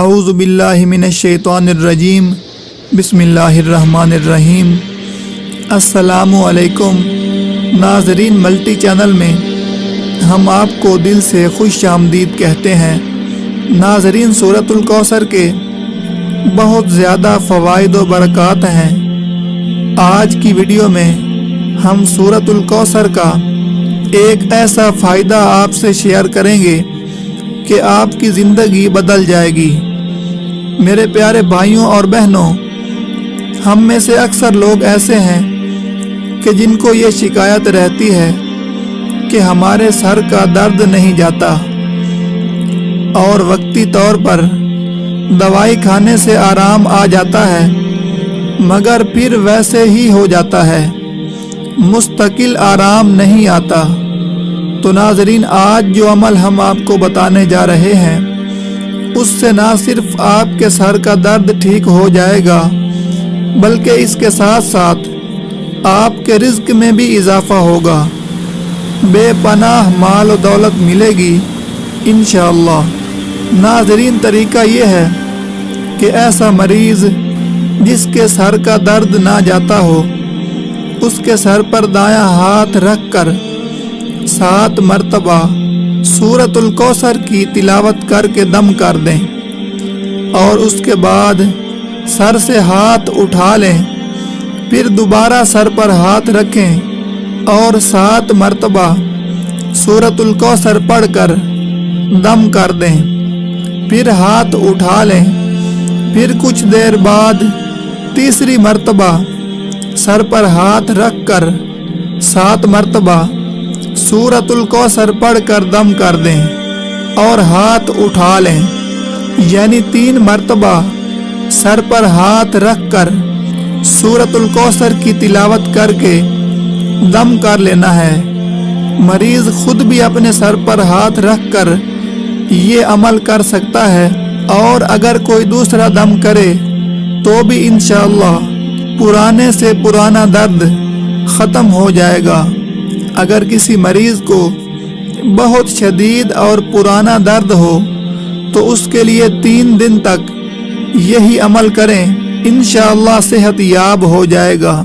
اعوذ باللہ من الشیطان الرجیم بسم اللہ الرحمن الرحیم۔ السلام علیکم ناظرین، ملٹی چینل میں ہم آپ کو دل سے خوش آمدید کہتے ہیں۔ ناظرین، سورۃ الکوثر کے بہت زیادہ فوائد و برکات ہیں۔ آج کی ویڈیو میں ہم سورۃ الکوثر کا ایک ایسا فائدہ آپ سے شیئر کریں گے کہ آپ کی زندگی بدل جائے گی۔ میرے پیارے بھائیوں اور بہنوں، ہم میں سے اکثر لوگ ایسے ہیں کہ جن کو یہ شکایت رہتی ہے کہ ہمارے سر کا درد نہیں جاتا اور وقتی طور پر دوائی کھانے سے آرام آ جاتا ہے مگر پھر ویسے ہی ہو جاتا ہے، مستقل آرام نہیں آتا۔ تو ناظرین، آج جو عمل ہم آپ کو بتانے جا رہے ہیں اس سے نہ صرف آپ کے سر کا درد ٹھیک ہو جائے گا بلکہ اس کے ساتھ ساتھ آپ کے رزق میں بھی اضافہ ہوگا، بے پناہ مال و دولت ملے گی انشاءاللہ۔ ناظرین، طریقہ یہ ہے کہ ایسا مریض جس کے سر کا درد نہ جاتا ہو اس کے سر پر دایاں ہاتھ رکھ کر 7 مرتبہ سورۃ الکوثر کی تلاوت کر کے دم کر دیں اور اس کے بعد سر سے ہاتھ اٹھا لیں، پھر دوبارہ سر پر ہاتھ رکھیں اور 7 مرتبہ سورۃ الکوثر پڑھ کر دم کر دیں، پھر ہاتھ اٹھا لیں، پھر کچھ دیر بعد تیسری مرتبہ سر پر ہاتھ رکھ کر 7 مرتبہ سورۃ الکوثر پڑھ کر دم کر دیں اور ہاتھ اٹھا لیں، یعنی 3 مرتبہ سر پر ہاتھ رکھ کر سورۃ الکوثر کی تلاوت کر کے دم کر لینا ہے۔ مریض خود بھی اپنے سر پر ہاتھ رکھ کر یہ عمل کر سکتا ہے اور اگر کوئی دوسرا دم کرے تو بھی انشاءاللہ پرانے سے پرانا درد ختم ہو جائے گا۔ اگر کسی مریض کو بہت شدید اور پرانا درد ہو تو اس کے لیے 3 دن تک یہی عمل کریں، انشاءاللہ صحت یاب ہو جائے گا۔